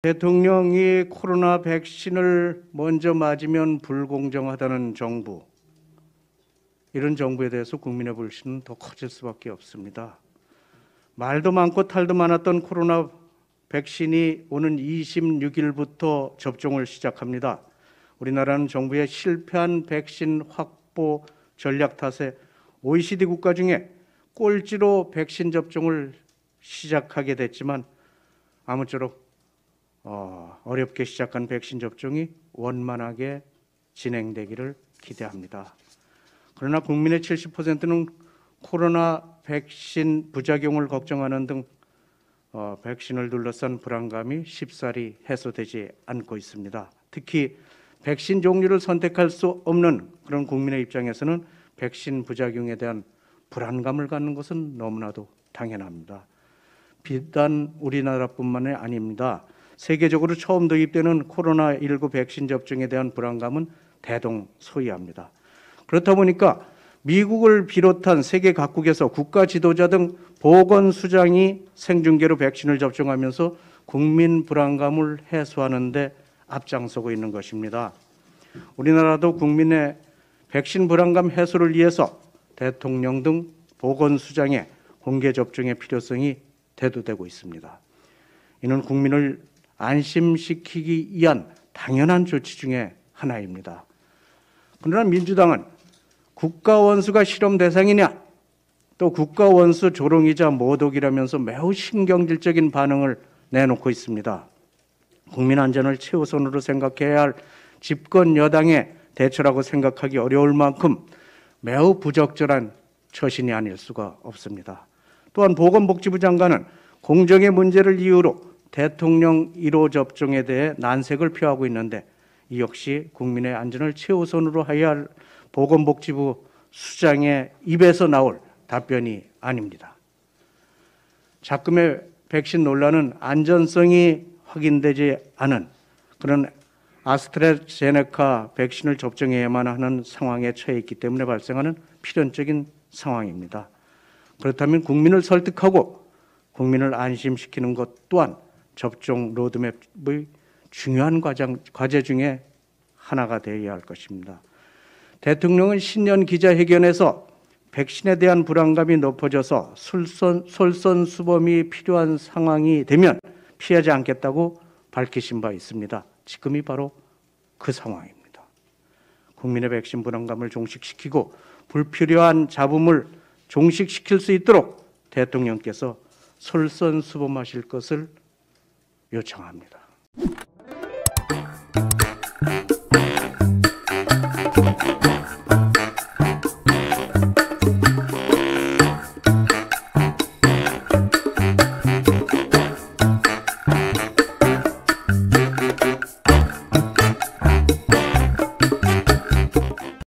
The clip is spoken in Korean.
대통령이 코로나 백신을 먼저 맞으면 불공정하다는 정부, 이런 정부에 대해서 국민의 불신은 더 커질 수밖에 없습니다. 말도 많고 탈도 많았던 코로나 백신이 오는 26일부터 접종을 시작합니다. 우리나라는 정부의 실패한 백신 확보 전략 탓에 OECD 국가 중에 꼴찌로 백신 접종을 시작하게 됐지만 아무쪼록 어렵게 시작한 백신 접종이 원만하게 진행되기를 기대합니다. 그러나 국민의 70%는 코로나 백신 부작용을 걱정하는 등 백신을 둘러싼 불안감이 쉽사리 해소되지 않고 있습니다. 특히 백신 종류를 선택할 수 없는 그런 국민의 입장에서는 백신 부작용에 대한 불안감을 갖는 것은 너무나도 당연합니다. 비단 우리나라뿐만이 아닙니다. 세계적으로 처음 도입되는 코로나19 백신 접종에 대한 불안감은 대동소이합니다. 그렇다 보니까 미국을 비롯한 세계 각국에서 국가 지도자 등 보건수장이 생중계로 백신을 접종하면서 국민 불안감을 해소하는 데 앞장서고 있는 것입니다. 우리나라도 국민의 백신 불안감 해소를 위해서 대통령 등 보건수장의 공개 접종의 필요성이 대두되고 있습니다. 이는 국민을 안심시키기 위한 당연한 조치 중에 하나입니다. 그러나 민주당은 국가원수가 실험 대상이냐, 또 국가원수 조롱이자 모독이라면서 매우 신경질적인 반응을 내놓고 있습니다. 국민 안전을 최우선으로 생각해야 할 집권 여당의 대처라고 생각하기 어려울 만큼 매우 부적절한 처신이 아닐 수가 없습니다. 또한 보건복지부 장관은 공정의 문제를 이유로 대통령 1호 접종에 대해 난색을 표하고 있는데 이 역시 국민의 안전을 최우선으로 해야 할 보건복지부 수장의 입에서 나올 답변이 아닙니다. 작금의 백신 논란은 안전성이 확인되지 않은 그런 아스트라제네카 백신을 접종해야만 하는 상황에 처해 있기 때문에 발생하는 필연적인 상황입니다. 그렇다면 국민을 설득하고 국민을 안심시키는 것 또한 접종 로드맵의 중요한 과제 중에 하나가 되어야 할 것입니다. 대통령은 신년 기자회견에서 백신에 대한 불안감이 높아져서 솔선수범이 필요한 상황이 되면 피하지 않겠다고 밝히신 바 있습니다. 지금이 바로 그 상황입니다. 국민의 백신 불안감을 종식시키고 불필요한 잡음을 종식시킬 수 있도록 대통령께서 솔선수범하실 것을 요청합니다.